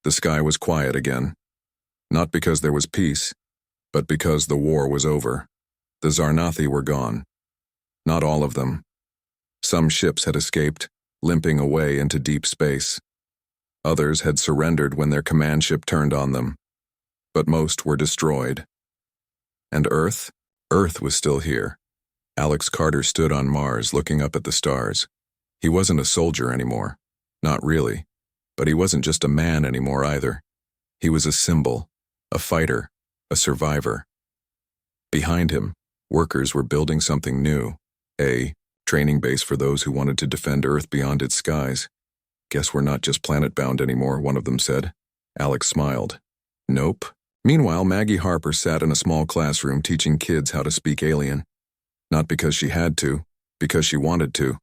The sky was quiet again. Not because there was peace, but because the war was over. The Zarnathi were gone. Not all of them. Some ships had escaped, limping away into deep space. Others had surrendered when their command ship turned on them. But most were destroyed. And Earth? Earth was still here. Alex Carter stood on Mars looking up at the stars. He wasn't a soldier anymore. Not really. But he wasn't just a man anymore either. He was a symbol, a fighter, a survivor. Behind him, workers were building something new. A training base for those who wanted to defend Earth beyond its skies. Guess we're not just planet-bound anymore, one of them said. Alex smiled. Nope. Meanwhile, Maggie Harper sat in a small classroom teaching kids how to speak alien. Not because she had to, because she wanted to.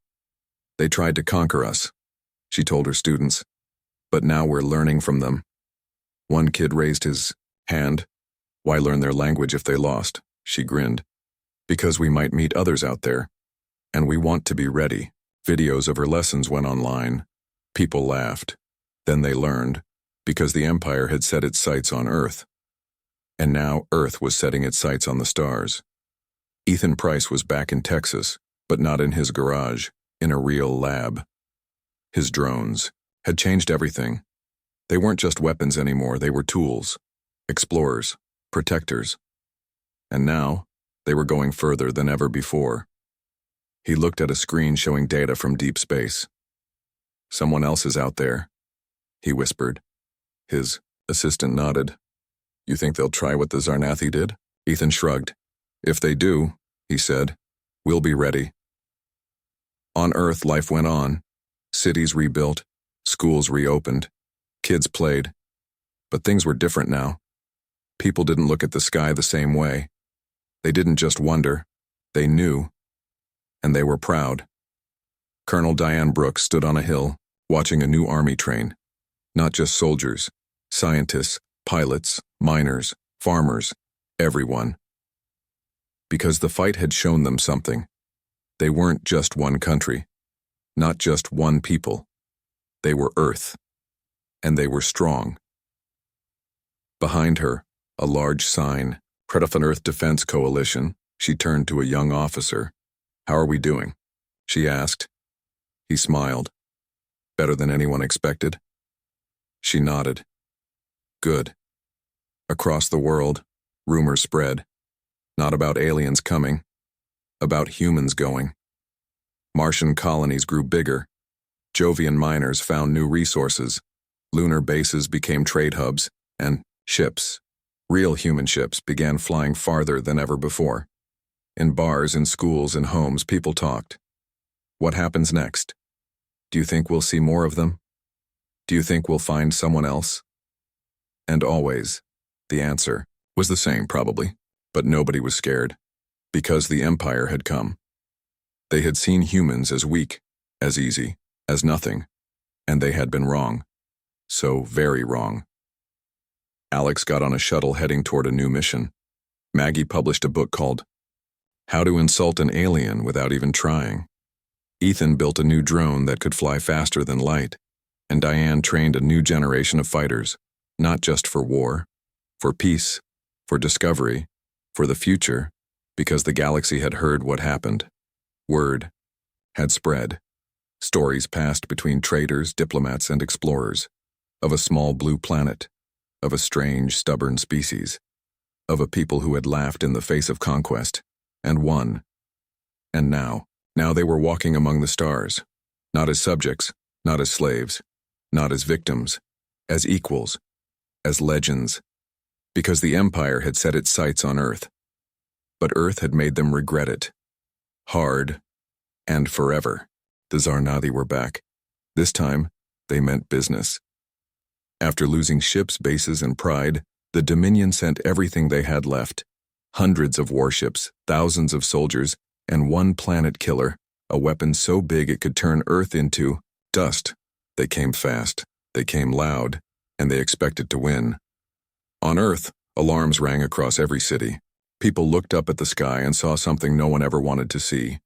They tried to conquer us, she told her students. But now we're learning from them. One kid raised his hand. Why learn their language if they lost? She grinned. Because we might meet others out there. And we want to be ready. Videos of her lessons went online. People laughed. Then they learned, because the Empire had set its sights on Earth. And now Earth was setting its sights on the stars. Ethan Price was back in Texas, but not in his garage, in a real lab. His drones had changed everything. They weren't just weapons anymore, they were tools, explorers, protectors. And now, they were going further than ever before. He looked at a screen showing data from deep space. Someone else is out there, he whispered. His assistant nodded. You think they'll try what the Zarnathi did? Ethan shrugged. If they do, he said, we'll be ready. On Earth, life went on. Cities rebuilt, schools reopened, kids played. But things were different now. People didn't look at the sky the same way. They didn't just wonder, they knew. And they were proud. Colonel Diane Brooks stood on a hill, watching a new army train. Not just soldiers, scientists, pilots, miners, farmers, everyone. Because the fight had shown them something. They weren't just one country, not just one people. They were Earth, and they were strong. Behind her, a large sign, Predafan Earth Defense Coalition. She turned to a young officer. How are we doing? She asked. He smiled. Better than anyone expected? She nodded. Good. Across the world, rumors spread. Not about aliens coming, about humans going. Martian colonies grew bigger. Jovian miners found new resources. Lunar bases became trade hubs, and ships, real human ships, began flying farther than ever before. In bars, in schools, in homes, people talked. What happens next? Do you think we'll see more of them? Do you think we'll find someone else? And always, the answer was the same, probably. But nobody was scared, because the Empire had come. They had seen humans as weak, as easy, as nothing, and they had been wrong. So very wrong. Alex got on a shuttle heading toward a new mission. Maggie published a book called How to Insult an Alien Without Even Trying. Ethan built a new drone that could fly faster than light, and Diane trained a new generation of fighters, not just for war, for peace, for discovery, for the future, because the galaxy had heard what happened. Word had spread. Stories passed between traders, diplomats, and explorers, of a small blue planet, of a strange, stubborn species, of a people who had laughed in the face of conquest, and won. And now they were walking among the stars, not as subjects, not as slaves, not as victims, as equals, as legends. Because the Empire had set its sights on Earth. But Earth had made them regret it. Hard and forever. The Zarnathi were back. This time, they meant business. After losing ships, bases, and pride, the Dominion sent everything they had left. Hundreds of warships, thousands of soldiers, and one planet killer, a weapon so big it could turn Earth into dust. They came fast, they came loud, and they expected to win. On Earth, alarms rang across every city. People looked up at the sky and saw something no one ever wanted to see.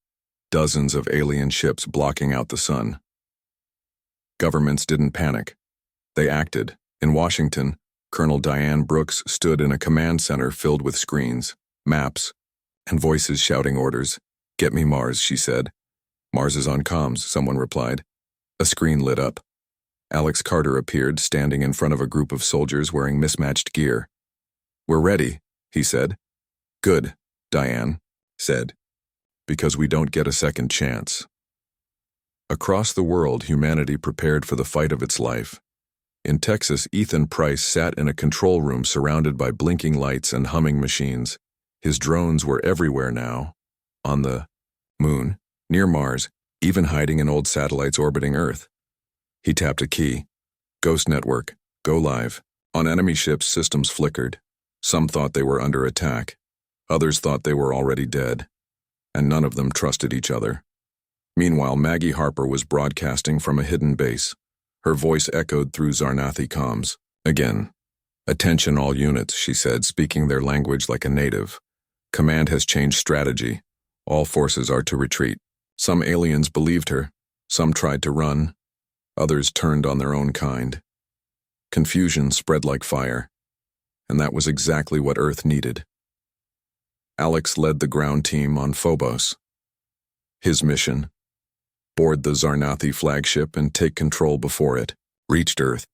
Dozens of alien ships blocking out the sun. Governments didn't panic. They acted, In Washington, Colonel Diane Brooks stood in a command center filled with screens, maps, and voices shouting orders. "Get me Mars," she said. "Mars is on comms," someone replied. A screen lit up. Alex Carter appeared, standing in front of a group of soldiers wearing mismatched gear. "We're ready," he said. "Good," Diane said, "because we don't get a second chance." Across the world, humanity prepared for the fight of its life. In Texas, Ethan Price sat in a control room surrounded by blinking lights and humming machines. His drones were everywhere now. On the moon, near Mars, even hiding in old satellites orbiting Earth. He tapped a key. Ghost network, go live. On enemy ships, systems flickered. Some thought they were under attack. Others thought they were already dead. And none of them trusted each other. Meanwhile, Maggie Harper was broadcasting from a hidden base. Her voice echoed through Zarnathi comms. Again. "Attention all units," she said, speaking their language like a native. "Command has changed strategy. All forces are to retreat." Some aliens believed her. Some tried to run. Others turned on their own kind. Confusion spread like fire. And that was exactly what Earth needed. Alex led the ground team on Phobos. His mission: board the Zarnathi flagship and take control before it reached Earth.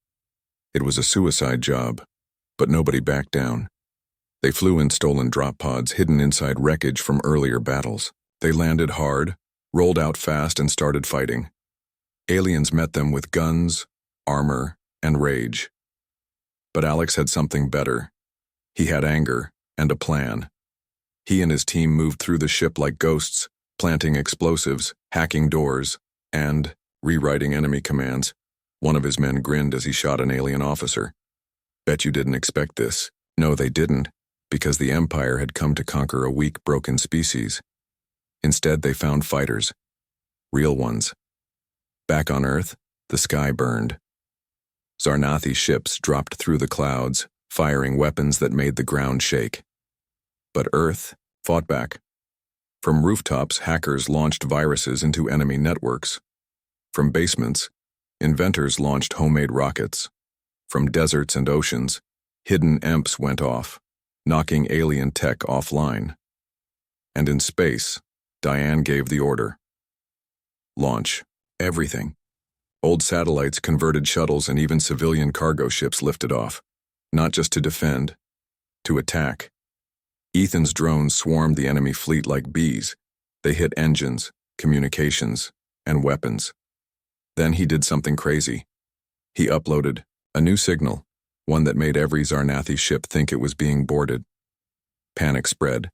It was a suicide job, but nobody backed down. They flew in stolen drop pods hidden inside wreckage from earlier battles. They landed hard, rolled out fast, and started fighting. Aliens met them with guns, armor, and rage. But Alex had something better. He had anger and a plan. He and his team moved through the ship like ghosts, planting explosives, hacking doors, and rewriting enemy commands. One of his men grinned as he shot an alien officer. "Bet you didn't expect this." No, they didn't, because the Empire had come to conquer a weak, broken species. Instead, they found fighters. Real ones. Back on Earth, the sky burned. Zarnathi ships dropped through the clouds, firing weapons that made the ground shake. But Earth fought back. From rooftops, hackers launched viruses into enemy networks. From basements, inventors launched homemade rockets. From deserts and oceans, hidden EMPs went off, knocking alien tech offline. And in space, Diane gave the order. Launch everything. Old satellites, converted shuttles, and even civilian cargo ships lifted off, not just to defend, to attack. Ethan's drones swarmed the enemy fleet like bees. They hit engines, communications, and weapons. Then he did something crazy. He uploaded a new signal, one that made every Zarnathi ship think it was being boarded. Panic spread.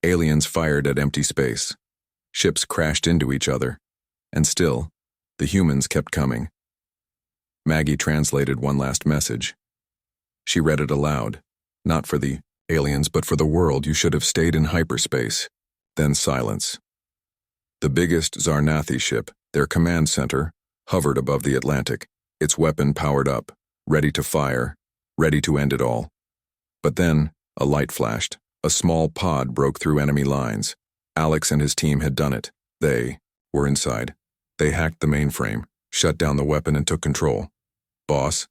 Aliens fired at empty space. Ships crashed into each other. And still, the humans kept coming. Maggie translated one last message. She read it aloud, not for the aliens, but for the world. "You should have stayed in hyperspace." Then silence. The biggest Zarnathi ship, their command center, hovered above the Atlantic, its weapon powered up, ready to fire, ready to end it all. But then, a light flashed. A small pod broke through enemy lines. Alex and his team had done it. They were inside. They hacked the mainframe, shut down the weapon, and took control. "Boss,"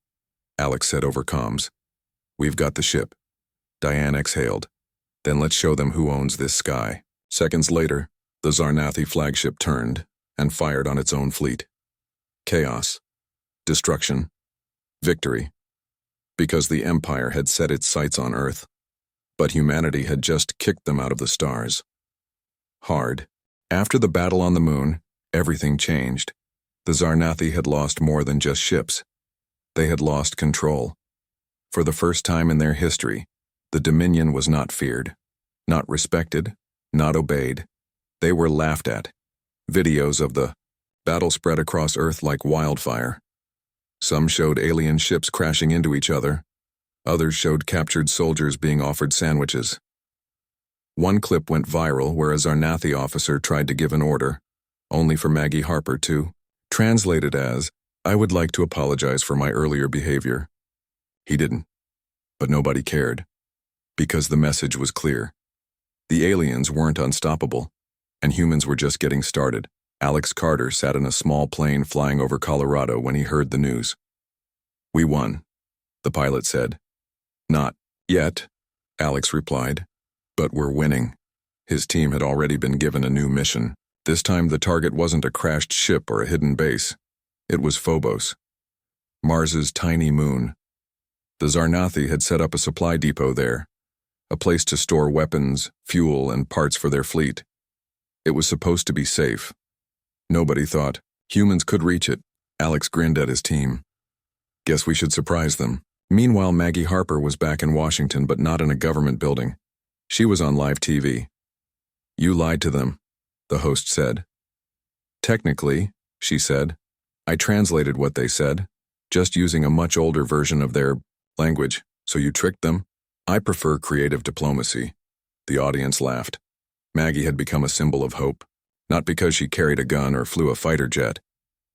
Alex said over comms, "we've got the ship." Diane exhaled. "Then let's show them who owns this sky." Seconds later, the Zarnathi flagship turned and fired on its own fleet. Chaos. Destruction. Victory. Because the Empire had set its sights on Earth, but humanity had just kicked them out of the stars. Hard. After the battle on the moon, everything changed. The Zarnathi had lost more than just ships. They had lost control. For the first time in their history, the Dominion was not feared, not respected, not obeyed. They were laughed at. Videos of the battle spread across Earth like wildfire. Some showed alien ships crashing into each other. Others showed captured soldiers being offered sandwiches. One clip went viral where a Zarnathi officer tried to give an order, only for Maggie Harper to translate it as, "I would like to apologize for my earlier behavior." He didn't. But nobody cared. Because the message was clear. The aliens weren't unstoppable, and humans were just getting started. Alex Carter sat in a small plane flying over Colorado when he heard the news. "We won," the pilot said. Not yet, Alex replied. But we're winning. His team had already been given a new mission. This time the target wasn't a crashed ship or a hidden base. It was Phobos, Mars's tiny moon. The Zarnathi had set up a supply depot there, a place to store weapons, fuel, and parts for their fleet. It was supposed to be safe. Nobody thought humans could reach it. Alex grinned at his team. Guess we should surprise them. Meanwhile, Maggie Harper was back in Washington, but not in a government building. She was on live TV. You lied to them, the host said. Technically, she said, I translated what they said, just using a much older version of their language, so you tricked them? I prefer creative diplomacy. The audience laughed. Maggie had become a symbol of hope, not because she carried a gun or flew a fighter jet,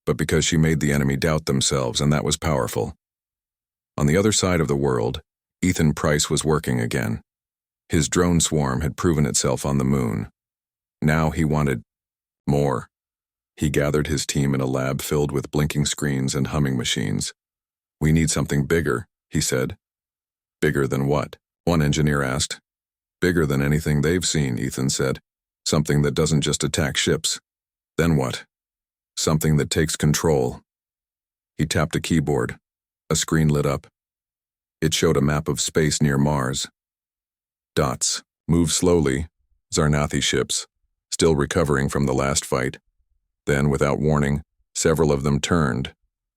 but because she made the enemy doubt themselves, and that was powerful. On the other side of the world, Ethan Price was working again. His drone swarm had proven itself on the moon. Now he wanted more. He gathered his team in a lab filled with blinking screens and humming machines. We need something bigger, he said. Bigger than what? One engineer asked. Bigger than anything they've seen, Ethan said. Something that doesn't just attack ships. Then what? Something that takes control. He tapped a keyboard. A screen lit up. It showed a map of space near Mars. Dots. Move slowly. Zarnathi ships, still recovering from the last fight. Then, without warning, several of them turned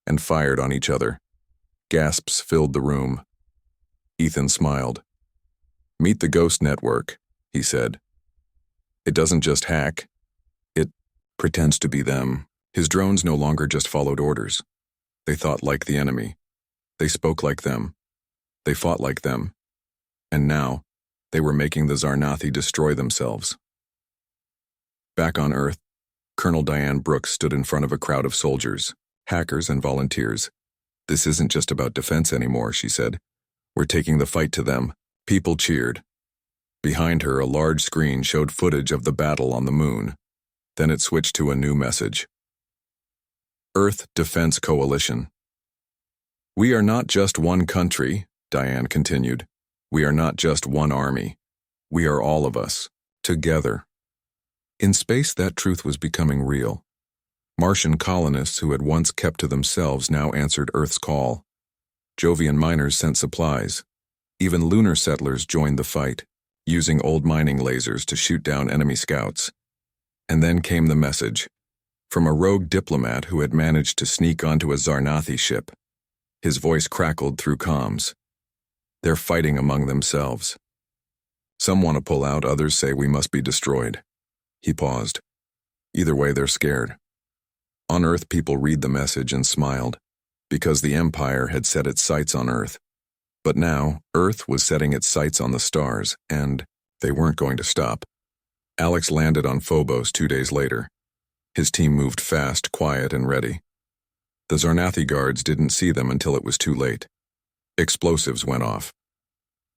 and fired on each other. Gasps filled the room. Ethan smiled. Meet the Ghost Network, he said. It doesn't just hack. It pretends to be them. His drones no longer just followed orders. They thought like the enemy. They spoke like them. They fought like them. And now, they were making the Zarnathi destroy themselves. Back on Earth, Colonel Diane Brooks stood in front of a crowd of soldiers, hackers, and volunteers. This isn't just about defense anymore, she said. We're taking the fight to them. People cheered. Behind her, a large screen showed footage of the battle on the moon. Then it switched to a new message. Earth Defense Coalition. We are not just one country, Diane continued. We are not just one army. We are all of us, together. In space, that truth was becoming real. Martian colonists who had once kept to themselves now answered Earth's call. Jovian miners sent supplies. Even lunar settlers joined the fight, using old mining lasers to shoot down enemy scouts. And then came the message, from a rogue diplomat who had managed to sneak onto a Zarnathi ship. His voice crackled through comms. They're fighting among themselves. Some want to pull out, others say we must be destroyed. He paused. Either way, they're scared. On Earth, people read the message and smiled, because the Empire had set its sights on Earth. But now, Earth was setting its sights on the stars, and they weren't going to stop. Alex landed on Phobos 2 days later. His team moved fast, quiet, and ready. The Zarnathi guards didn't see them until it was too late. Explosives went off.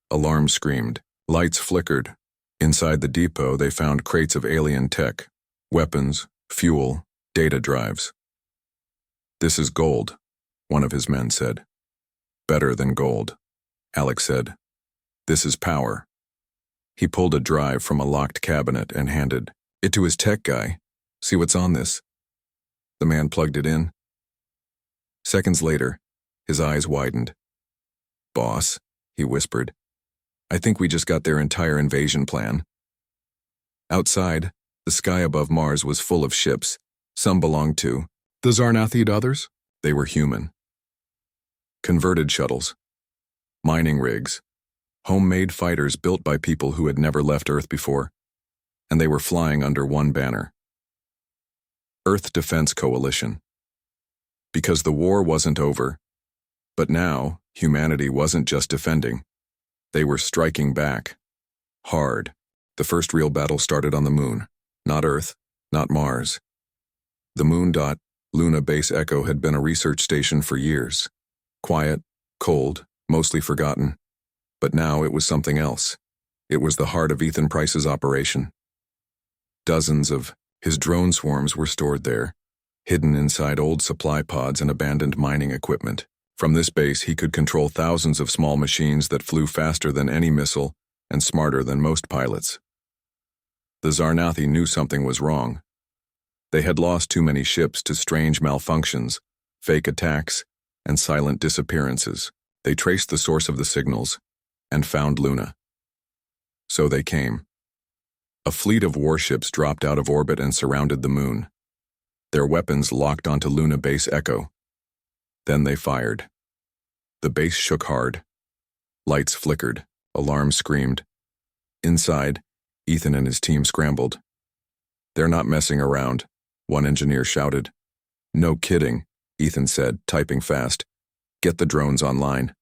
Alarms screamed. Lights flickered. Inside the depot, they found crates of alien tech, weapons, fuel, data drives. This is gold, one of his men said. Better than gold, Alex said. This is power. He pulled a drive from a locked cabinet and handed it to his tech guy. See what's on this? The man plugged it in. Seconds later, his eyes widened. Boss, he whispered. I think we just got their entire invasion plan. Outside, the sky above Mars was full of ships. Some belonged to the Zarnathi, others? They were human. Converted shuttles, mining rigs, homemade fighters built by people who had never left Earth before, and they were flying under one banner. Earth Defense Coalition. Because the war wasn't over, but now humanity wasn't just defending. They were striking back. Hard. The first real battle started on the moon. Not Earth, not Mars. The Moon. Luna Base Echo had been a research station for years. Quiet, cold, mostly forgotten. But now it was something else. It was the heart of Ethan Price's operation. Dozens of his drone swarms were stored there, hidden inside old supply pods and abandoned mining equipment. From this base, he could control thousands of small machines that flew faster than any missile and smarter than most pilots. The Zarnathi knew something was wrong. They had lost too many ships to strange malfunctions, fake attacks, and silent disappearances. They traced the source of the signals and found Luna. So they came. A fleet of warships dropped out of orbit and surrounded the moon. Their weapons locked onto Luna Base Echo. Then they fired. The base shook hard. Lights flickered. Alarms screamed. Inside, Ethan and his team scrambled. "They're not messing around," one engineer shouted. "No kidding," Ethan said, typing fast. "Get the drones online."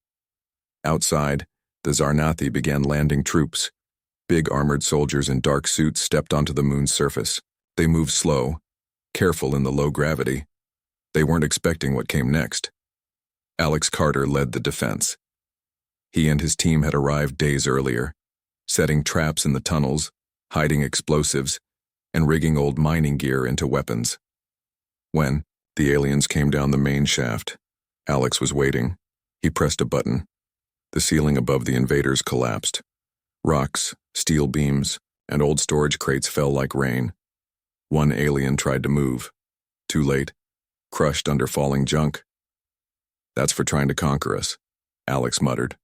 Outside, the Zarnathi began landing troops. Big armored soldiers in dark suits stepped onto the moon's surface. They moved slow, careful in the low gravity. They weren't expecting what came next. Alex Carter led the defense. He and his team had arrived days earlier, setting traps in the tunnels, hiding explosives, and rigging old mining gear into weapons. When the aliens came down the main shaft, Alex was waiting. He pressed a button. The ceiling above the invaders collapsed. Rocks, steel beams, and old storage crates fell like rain. One alien tried to move. Too late. Crushed under falling junk. "That's for trying to conquer us," Alex muttered.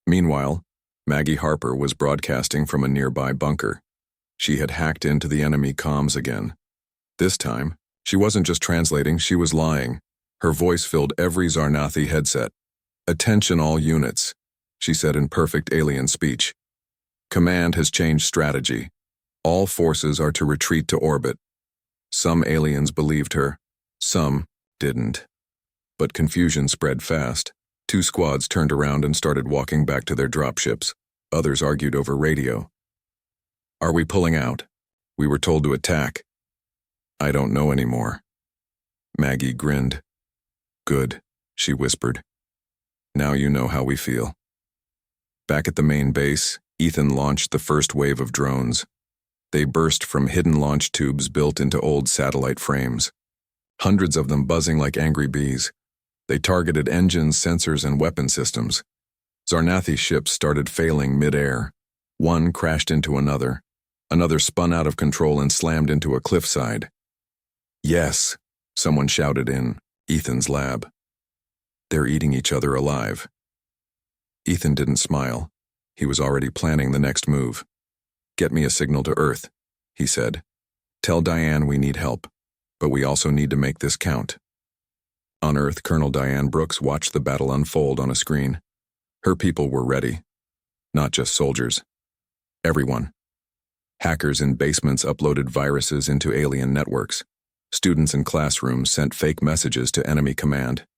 Meanwhile, Maggie Harper was broadcasting from a nearby bunker. She had hacked into the enemy comms again. This time, she wasn't just translating, she was lying. Her voice filled every Zarnathi headset. "Attention all units," she said in perfect alien speech. "Command has changed strategy. All forces are to retreat to orbit." Some aliens believed her. Some didn't. But confusion spread fast. 2 squads turned around and started walking back to their dropships. Others argued over radio. "Are we pulling out? We were told to attack." "I don't know anymore." Maggie grinned. "Good," she whispered. "Now you know how we feel." Back at the main base, Ethan launched the first wave of drones. They burst from hidden launch tubes built into old satellite frames. Hundreds of them buzzing like angry bees. They targeted engines, sensors, and weapon systems. Zarnathi ships started failing mid-air. One crashed into another. Another spun out of control and slammed into a cliffside. "Yes," someone shouted in Ethan's lab. "They're eating each other alive." Ethan didn't smile. He was already planning the next move. "Get me a signal to Earth," he said. "Tell Diane we need help, but we also need to make this count." On Earth, Colonel Diane Brooks watched the battle unfold on a screen. Her people were ready. Not just soldiers. Everyone. Hackers in basements uploaded viruses into alien networks. Students in classrooms sent fake messages to enemy command.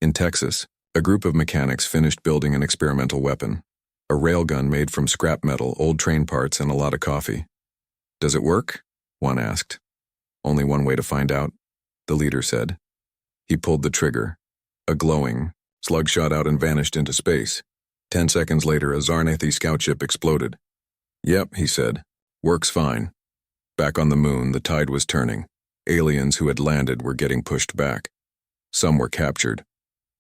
In Texas, a group of mechanics finished building an experimental weapon. A railgun made from scrap metal, old train parts, and a lot of coffee. "Does it work?" one asked. "Only one way to find out," the leader said. He pulled the trigger. A glowing slug shot out and vanished into space. 10 seconds later, a Zarnathi scout ship exploded. "Yep," he said. "Works fine." Back on the moon, the tide was turning. Aliens who had landed were getting pushed back. Some were captured.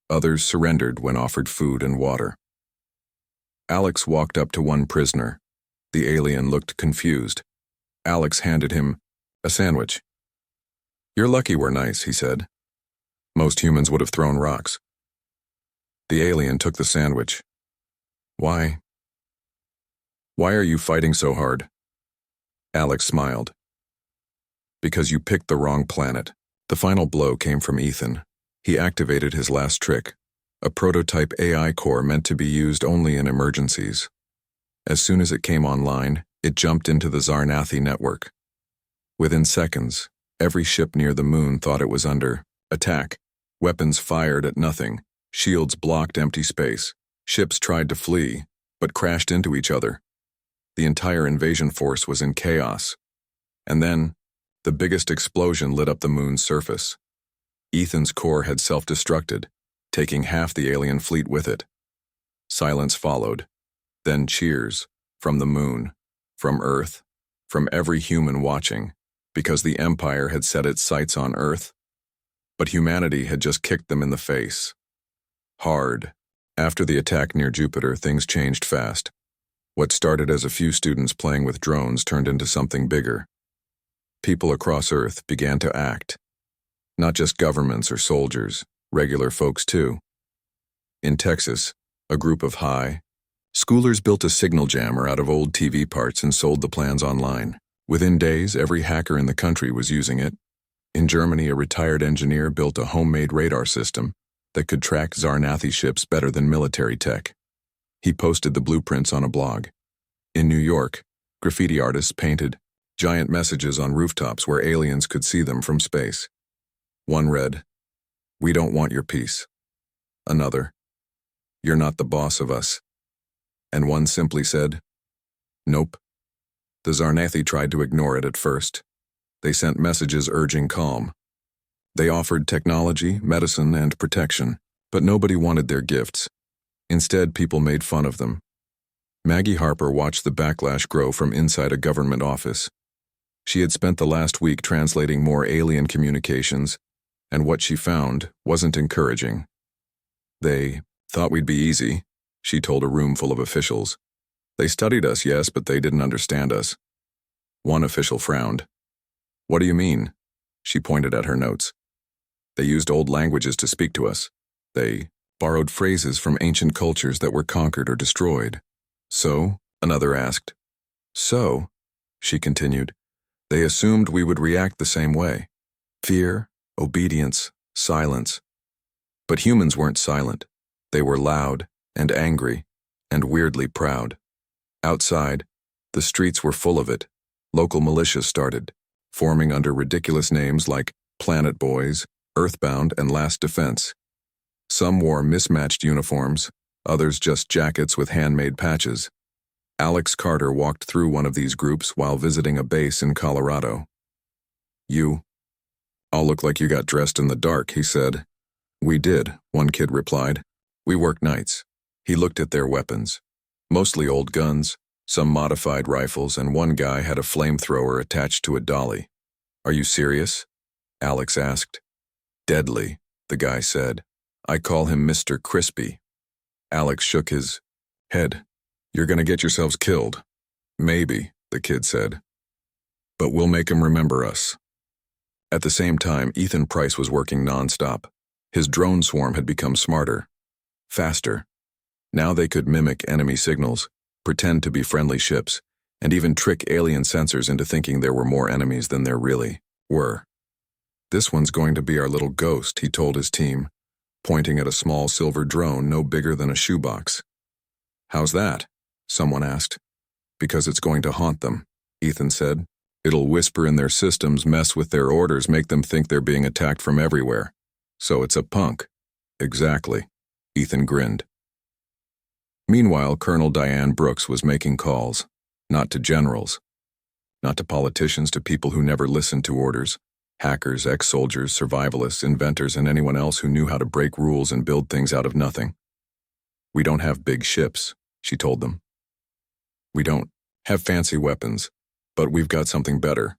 Others surrendered when offered food and water. Alex walked up to one prisoner. The alien looked confused. Alex handed him a sandwich. "You're lucky we're nice," he said. "Most humans would have thrown rocks." The alien took the sandwich. Why are you fighting so hard?" Alex smiled. "Because you picked the wrong planet." The final blow came from Ethan. He activated his last trick, a prototype AI core meant to be used only in emergencies. As soon as it came online, it jumped into the Zarnathi network. Within seconds, every ship near the moon thought it was under attack. Weapons fired at nothing. Shields blocked empty space. Ships tried to flee, but crashed into each other. The entire invasion force was in chaos. And then, the biggest explosion lit up the moon's surface. Ethan's core had self-destructed, taking half the alien fleet with it. Silence followed. Then cheers, from the moon, from Earth, from every human watching, because the Empire had set its sights on Earth. But humanity had just kicked them in the face. Hard. After the attack near Jupiter, things changed fast. What started as a few students playing with drones turned into something bigger. People across Earth began to act. Not just governments or soldiers, regular folks too. In Texas, a group of high schoolers built a signal jammer out of old TV parts and sold the plans online. Within days, every hacker in the country was using it. In Germany, a retired engineer built a homemade radar system that could track Zarnathi ships better than military tech. He posted the blueprints on a blog. In New York, graffiti artists painted giant messages on rooftops where aliens could see them from space. One read, "We don't want your peace." Another, "You're not the boss of us." And one simply said, "Nope." The Zarnathi tried to ignore it at first. They sent messages urging calm. They offered technology, medicine, and protection, but nobody wanted their gifts. Instead, people made fun of them. Maggie Harper watched the backlash grow from inside a government office. She had spent the last week translating more alien communications, and what she found wasn't encouraging. "They thought we'd be easy," she told a room full of officials. "They studied us, yes, but they didn't understand us." One official frowned. "What do you mean?" She pointed at her notes. "They used old languages to speak to us. They borrowed phrases from ancient cultures that were conquered or destroyed." "So?" another asked. "So," she continued, "they assumed we would react the same way. Fear, obedience, silence. But humans weren't silent. They were loud and angry and weirdly proud. Outside, the streets were full of it. Local militias started, forming under ridiculous names like Planet Boys, Earthbound, and Last Defense. Some wore mismatched uniforms, others just jackets with handmade patches. Alex Carter walked through one of these groups while visiting a base in Colorado. "You all look like you got dressed in the dark," he said. "We did," one kid replied. "We work nights." He looked at their weapons. Mostly old guns, some modified rifles, and one guy had a flamethrower attached to a dolly. "Are you serious?" Alex asked. "Deadly," the guy said. "I call him Mr. Crispy." Alex shook his head. "You're gonna get yourselves killed." "Maybe," the kid said. "But we'll make him remember us." At the same time, Ethan Price was working nonstop. His drone swarm had become smarter, faster. Now they could mimic enemy signals, pretend to be friendly ships, and even trick alien sensors into thinking there were more enemies than there really were. "This one's going to be our little ghost," he told his team, pointing at a small silver drone no bigger than a shoebox. "How's that?" someone asked. "Because it's going to haunt them," Ethan said. "It'll whisper in their systems, mess with their orders, make them think they're being attacked from everywhere. So it's a punk." "Exactly," Ethan grinned. Meanwhile, Colonel Diane Brooks was making calls, not to generals, not to politicians, to people who never listened to orders, hackers, ex-soldiers, survivalists, inventors, and anyone else who knew how to break rules and build things out of nothing. "We don't have big ships," she told them. "We don't have fancy weapons, but we've got something better."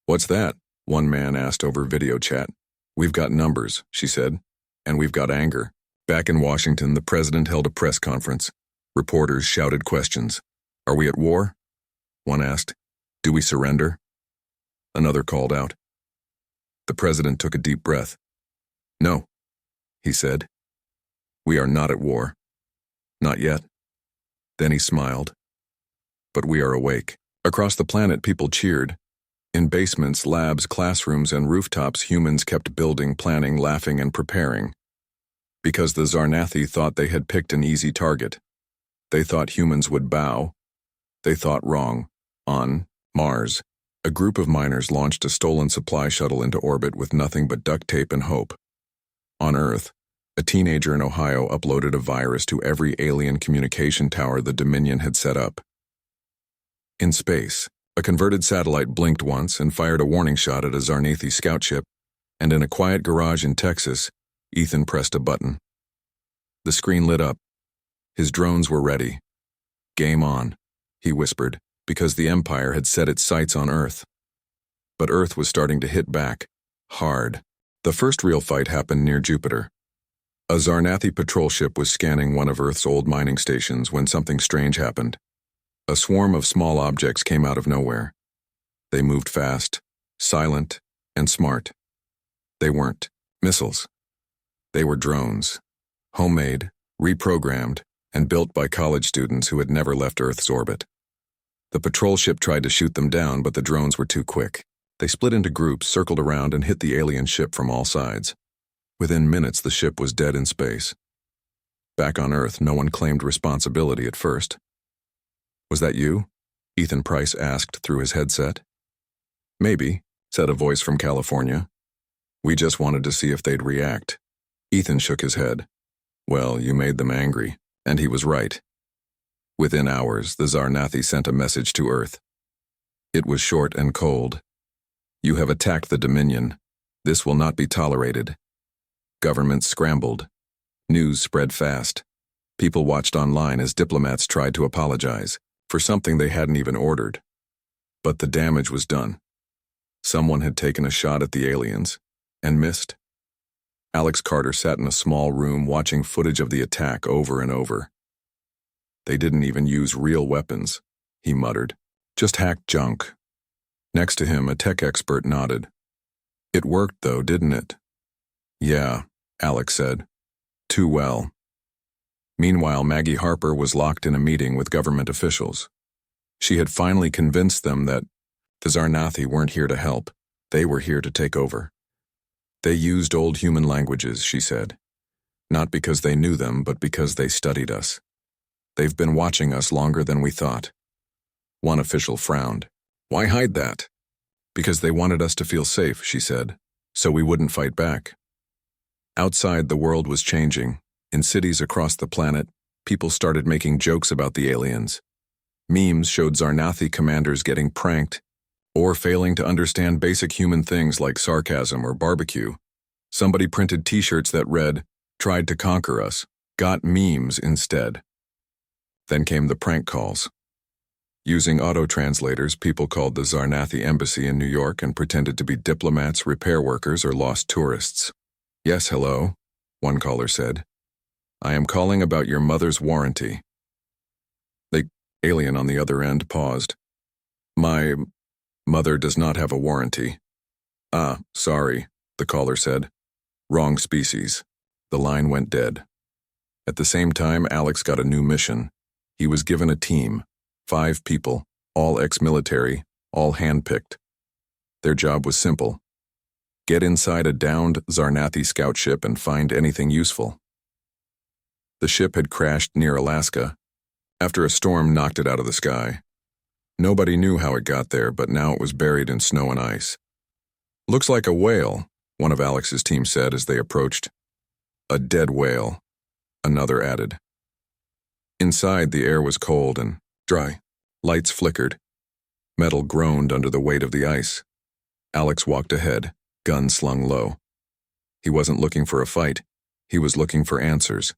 "What's that?" one man asked over video chat. "We've got numbers," she said, "and we've got anger." Back in Washington, the president held a press conference. Reporters shouted questions. "Are we at war?" One asked. "Do we surrender?" Another called out. The president took a deep breath. "No," he said. "We are not at war. Not yet." Then he smiled. "But we are awake." Across the planet, people cheered. In basements, labs, classrooms, and rooftops, humans kept building, planning, laughing, and preparing. Because the Zarnathi thought they had picked an easy target. They thought humans would bow. They thought wrong. On Mars, a group of miners launched a stolen supply shuttle into orbit with nothing but duct tape and hope. On Earth, a teenager in Ohio uploaded a virus to every alien communication tower the Dominion had set up. In space, a converted satellite blinked once and fired a warning shot at a Zarnathi scout ship, and in a quiet garage in Texas, Ethan pressed a button. The screen lit up. His drones were ready. "Game on," he whispered, because the Empire had set its sights on Earth. But Earth was starting to hit back, hard. The first real fight happened near Jupiter. A Zarnathi patrol ship was scanning one of Earth's old mining stations when something strange happened. A swarm of small objects came out of nowhere. They moved fast, silent, and smart. They weren't missiles. They were drones, homemade, reprogrammed, and built by college students who had never left Earth's orbit. The patrol ship tried to shoot them down, but the drones were too quick. They split into groups, circled around, and hit the alien ship from all sides. Within minutes, the ship was dead in space. Back on Earth, no one claimed responsibility at first. "Was that you?" Ethan Price asked through his headset. "Maybe," said a voice from California. "We just wanted to see if they'd react." Ethan shook his head. "Well, you made them angry," and he was right. Within hours, the Zarnathi sent a message to Earth. It was short and cold. "You have attacked the Dominion. This will not be tolerated." Governments scrambled. News spread fast. People watched online as diplomats tried to apologize for something they hadn't even ordered. But the damage was done. Someone had taken a shot at the aliens and missed. Alex Carter sat in a small room watching footage of the attack over and over. "They didn't even use real weapons," he muttered. "Just hacked junk." Next to him, a tech expert nodded. "It worked though, didn't it?" "Yeah," Alex said. "Too well." Meanwhile, Maggie Harper was locked in a meeting with government officials. She had finally convinced them that the Zarnathi weren't here to help. They were here to take over. They used old human languages, she said. Not because they knew them, but because they studied us. They've been watching us longer than we thought. One official frowned. "Why hide that?" "Because they wanted us to feel safe," she said, "so we wouldn't fight back." Outside, the world was changing. In cities across the planet, people started making jokes about the aliens. Memes showed Zarnathi commanders getting pranked or failing to understand basic human things like sarcasm or barbecue. Somebody printed t-shirts that read, "Tried to conquer us, got memes instead." Then came the prank calls. Using auto-translators, people called the Zarnathi embassy in New York and pretended to be diplomats, repair workers, or lost tourists. "Yes, hello," one caller said. "I am calling about your mother's warranty." The alien on the other end paused. "My mother does not have a warranty." "Ah, sorry," the caller said. "Wrong species." The line went dead. At the same time, Alex got a new mission. He was given a team, 5 people, all ex-military, all handpicked. Their job was simple. Get inside a downed Zarnathi scout ship and find anything useful. The ship had crashed near Alaska after a storm knocked it out of the sky. Nobody knew how it got there, but now it was buried in snow and ice. "Looks like a whale," one of Alex's team said as they approached. "A dead whale," another added. Inside, the air was cold and dry. Lights flickered. Metal groaned under the weight of the ice. Alex walked ahead, gun slung low. He wasn't looking for a fight. He was looking for answers.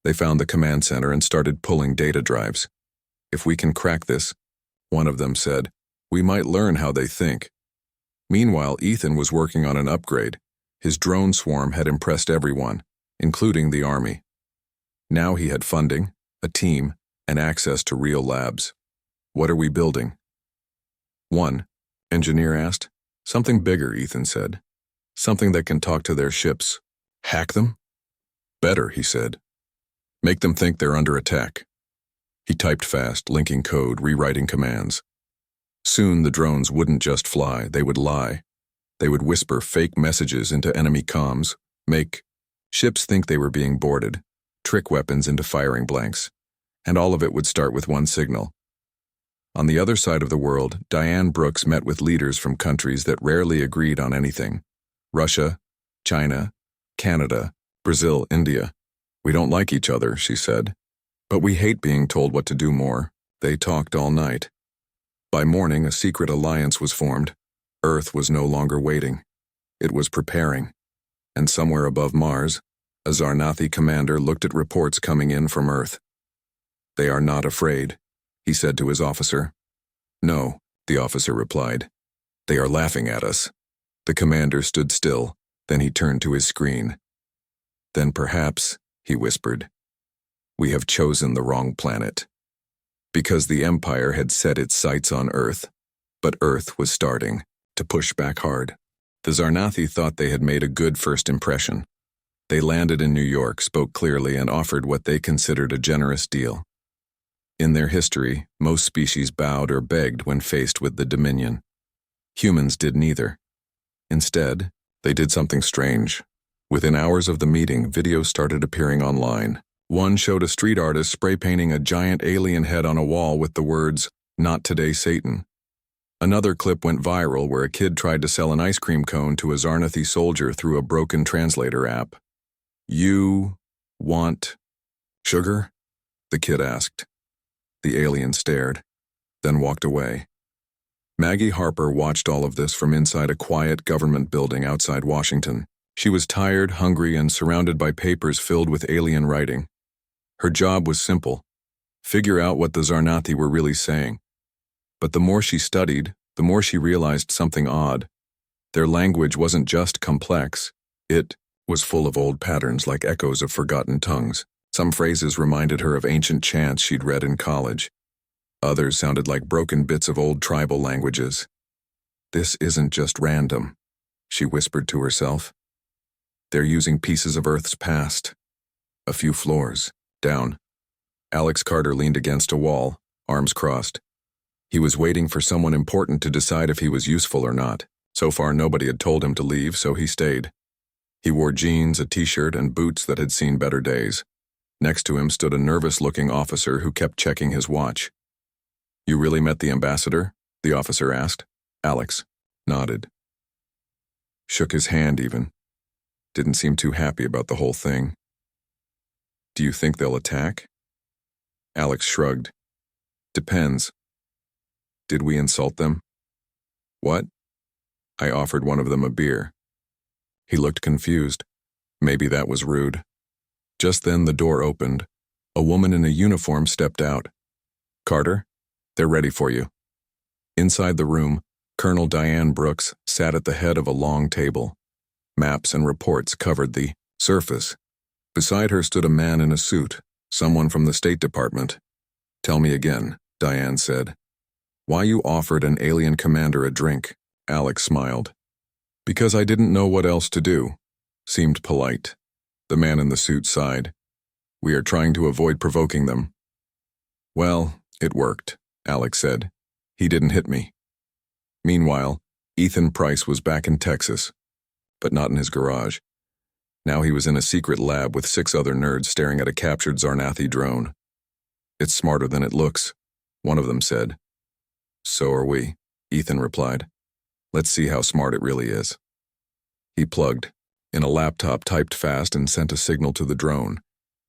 They found the command center and started pulling data drives. "If we can crack this," one of them said, "we might learn how they think." Meanwhile, Ethan was working on an upgrade. His drone swarm had impressed everyone, including the army. Now he had funding, a team, and access to real labs. "What are we building?" "One," engineer asked. "Something bigger," Ethan said. "Something that can talk to their ships." "Hack them?" "Better," he said. "Make them think they're under attack." He typed fast, linking code, rewriting commands. Soon the drones wouldn't just fly, they would lie. They would whisper fake messages into enemy comms, make ships think they were being boarded, trick weapons into firing blanks. And all of it would start with one signal. On the other side of the world, Diane Brooks met with leaders from countries that rarely agreed on anything. Russia, China, Canada, Brazil, India. "We don't like each other," she said. "But we hate being told what to do more." They talked all night. By morning, a secret alliance was formed. Earth was no longer waiting. It was preparing. And somewhere above Mars, a Zarnathi commander looked at reports coming in from Earth. "They are not afraid," he said to his officer. "No," the officer replied. "They are laughing at us." The commander stood still, then he turned to his screen. Then perhaps, he whispered, we have chosen the wrong planet. Because the Empire had set its sights on Earth, but Earth was starting to push back hard. The Zarnathi thought they had made a good first impression. They landed in New York, spoke clearly, and offered what they considered a generous deal. In their history, most species bowed or begged when faced with the Dominion. Humans did neither. Instead, they did something strange. Within hours of the meeting, videos started appearing online. One showed a street artist spray painting a giant alien head on a wall with the words, "Not today, Satan." Another clip went viral where a kid tried to sell an ice cream cone to a Zarnathi soldier through a broken translator app. "You want sugar?" the kid asked. The alien stared, then walked away. Maggie Harper watched all of this from inside a quiet government building outside Washington. She was tired, hungry, and surrounded by papers filled with alien writing. Her job was simple: figure out what the Zarnathi were really saying. But the more she studied, the more she realized something odd. Their language wasn't just complex, it was full of old patterns like echoes of forgotten tongues. Some phrases reminded her of ancient chants she'd read in college. Others sounded like broken bits of old tribal languages. "This isn't just random," she whispered to herself. "They're using pieces of Earth's past." A few floors down, Alex Carter leaned against a wall, arms crossed. He was waiting for someone important to decide if he was useful or not. So far, nobody had told him to leave, so he stayed. He wore jeans, a t-shirt, and boots that had seen better days. Next to him stood a nervous-looking officer who kept checking his watch. "You really met the ambassador?" the officer asked. Alex nodded. Shook his hand even. Didn't seem too happy about the whole thing. "Do you think they'll attack?" Alex shrugged. "Depends. Did we insult them?" "What?" "I offered one of them a beer." He looked confused. Maybe that was rude. Just then the door opened. A woman in a uniform stepped out. "Carter, they're ready for you." Inside the room, Colonel Diane Brooks sat at the head of a long table. Maps and reports covered the surface. Beside her stood a man in a suit, someone from the State Department. "Tell me again," Diane said. "Why you offered an alien commander a drink?" Alex smiled. "Because I didn't know what else to do." Seemed polite. The man in the suit sighed. "We are trying to avoid provoking them." "Well, it worked," Alex said. "He didn't hit me." Meanwhile, Ethan Price was back in Texas, but not in his garage. Now he was in a secret lab with 6 other nerds staring at a captured Zarnathi drone. "It's smarter than it looks," one of them said. "So are we," Ethan replied. "Let's see how smart it really is." He plugged in a laptop, typed fast, and sent a signal to the drone.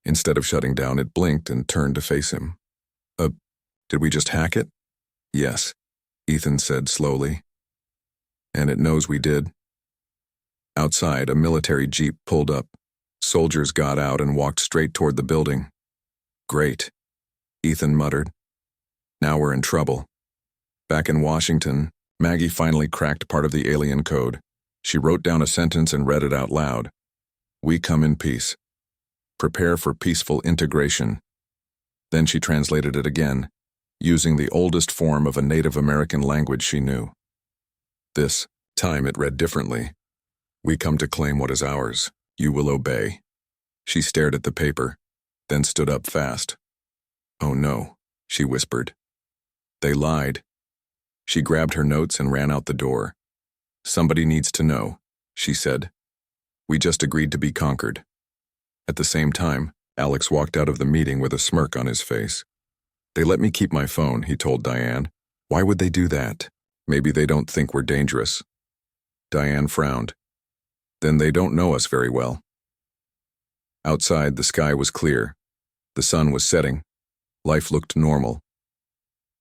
Instead of shutting down, it blinked and turned to face him. Did we just hack it?" "Yes," Ethan said slowly. "And it knows we did?" Outside, a military jeep pulled up. Soldiers got out and walked straight toward the building. "Great," Ethan muttered. "Now we're in trouble." Back in Washington, Maggie finally cracked part of the alien code. She wrote down a sentence and read it out loud. "We come in peace. Prepare for peaceful integration." Then she translated it again, using the oldest form of a Native American language she knew. This time it read differently. "We come to claim what is ours. You will obey." She stared at the paper, then stood up fast. "Oh no," she whispered. "They lied." She grabbed her notes and ran out the door. "Somebody needs to know," she said. "We just agreed to be conquered." At the same time, Alex walked out of the meeting with a smirk on his face. "They let me keep my phone," he told Diane. "Why would they do that? Maybe they don't think we're dangerous." Diane frowned. "Then they don't know us very well." Outside, the sky was clear. The sun was setting. Life looked normal.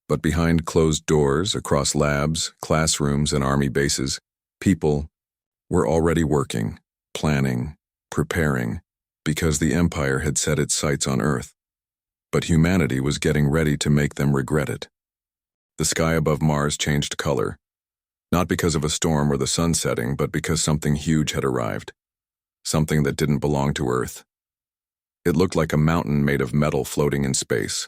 But behind closed doors, across labs, classrooms, and army bases, people were already working, planning, preparing, because the Empire had set its sights on Earth. But humanity was getting ready to make them regret it. The sky above Mars changed color, not because of a storm or the sun setting, but because something huge had arrived. something that didn't belong to Earth. It looked like a mountain made of metal floating in space.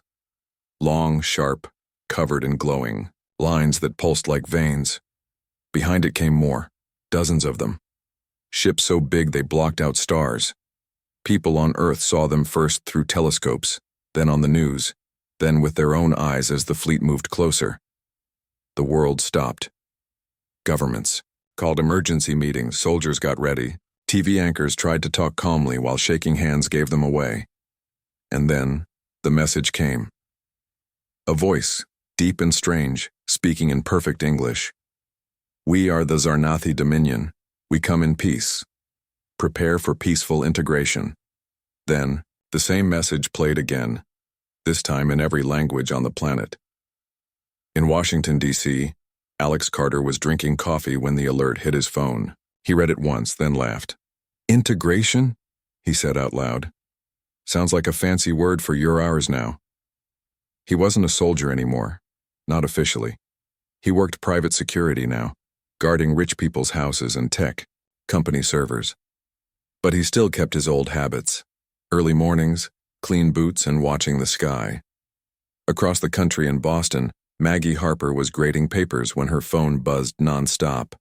Long, sharp, covered in glowing lines that pulsed like veins. Behind it came more, dozens of them. Ships so big they blocked out stars. People on Earth saw them first through telescopes, then on the news, then with their own eyes as the fleet moved closer. The world stopped. Governments called emergency meetings, soldiers got ready, TV anchors tried to talk calmly while shaking hands gave them away. And then, the message came. A voice, deep and strange, speaking in perfect English. We are the Zarnathi Dominion. We come in peace. Prepare for peaceful integration. Then, the same message played again, this time in every language on the planet. In Washington, D.C., Alex Carter was drinking coffee when the alert hit his phone. He read it once, then laughed. Integration? He said out loud. Sounds like a fancy word for your hours now. He wasn't a soldier anymore, not officially. He worked private security now, guarding rich people's houses and tech, company servers. But he still kept his old habits. Early mornings, clean boots, and watching the sky. Across the country in Boston, Maggie Harper was grading papers when her phone buzzed nonstop.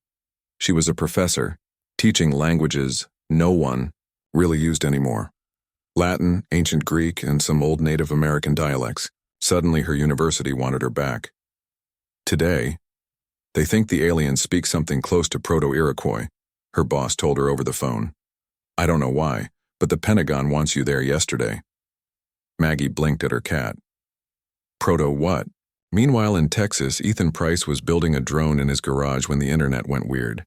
She was a professor, teaching languages no one really used anymore. Latin, ancient Greek, and some old Native American dialects. Suddenly her university wanted her back. Today, they think the aliens speak something close to Proto-Iroquois, her boss told her over the phone. I don't know why, but the Pentagon wants you there yesterday. Maggie blinked at her cat. Proto what? Meanwhile in Texas, Ethan Price was building a drone in his garage when the internet went weird.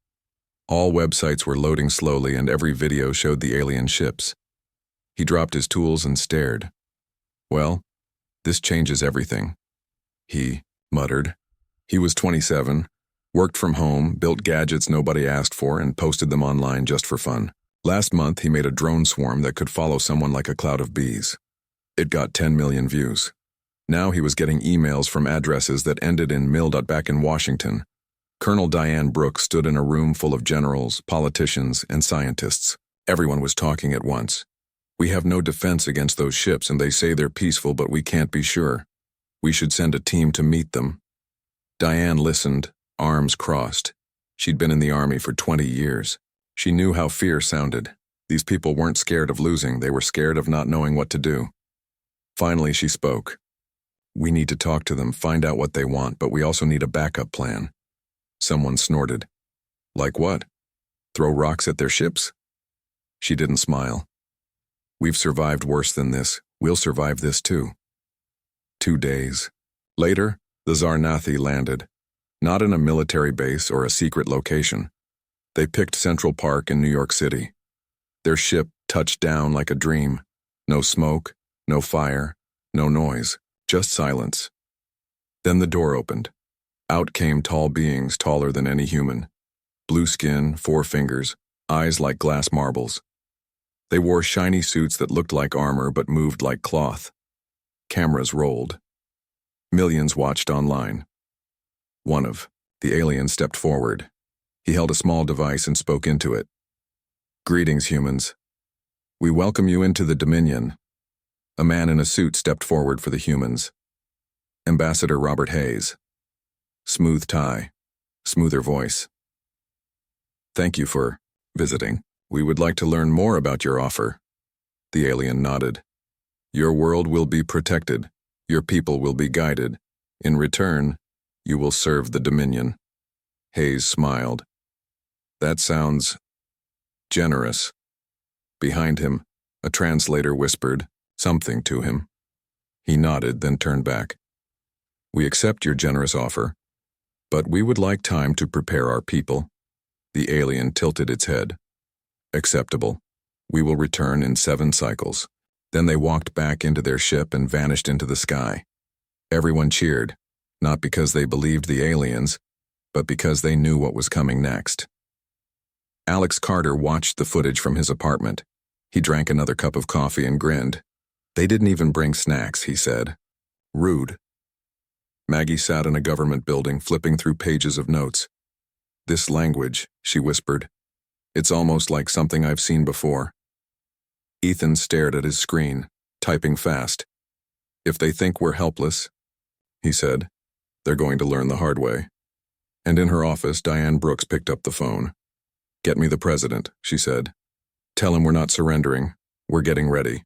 All websites were loading slowly and every video showed the alien ships. He dropped his tools and stared. Well, this changes everything. He muttered. He was 27, worked from home, built gadgets nobody asked for, and posted them online just for fun. Last month, he made a drone swarm that could follow someone like a cloud of bees. It got 10 million views. Now he was getting emails from addresses that ended in mil. Back in Washington, Colonel Diane Brooks stood in a room full of generals, politicians, and scientists. Everyone was talking at once. We have no defense against those ships, and they say they're peaceful, but we can't be sure. We should send a team to meet them. Diane listened, arms crossed. She'd been in the army for 20 years. She knew how fear sounded. These people weren't scared of losing, they were scared of not knowing what to do. Finally, she spoke. We need to talk to them, find out what they want, but we also need a backup plan. Someone snorted. Like what? Throw rocks at their ships? She didn't smile. We've survived worse than this. We'll survive this too. 2 days. Later, the Zarnathi landed. Not in a military base or a secret location. They picked Central Park in New York City. Their ship touched down like a dream. No smoke, no fire, no noise, just silence. Then the door opened. Out came tall beings taller than any human. Blue skin, 4 fingers, eyes like glass marbles. They wore shiny suits that looked like armor but moved like cloth. Cameras rolled. Millions watched online. One of the aliens stepped forward. He held a small device and spoke into it. Greetings, humans. We welcome you into the Dominion. A man in a suit stepped forward for the humans. Ambassador Robert Hayes. Smooth tie, smoother voice. Thank you for visiting. We would like to learn more about your offer. The alien nodded. Your world will be protected. Your people will be guided. In return, you will serve the Dominion. Hayes smiled. That sounds generous. Behind him, a translator whispered something to him. He nodded, then turned back. We accept your generous offer, but we would like time to prepare our people. The alien tilted its head. Acceptable. We will return in 7 cycles. Then they walked back into their ship and vanished into the sky. Everyone cheered, not because they believed the aliens, but because they knew what was coming next. Alex Carter watched the footage from his apartment. He drank another cup of coffee and grinned. They didn't even bring snacks, he said. Rude. Maggie sat in a government building, flipping through pages of notes. This language, she whispered. It's almost like something I've seen before. Ethan stared at his screen, typing fast. If they think we're helpless, he said, they're going to learn the hard way. And in her office, Diane Brooks picked up the phone. Get me the president, she said. Tell him we're not surrendering. We're getting ready.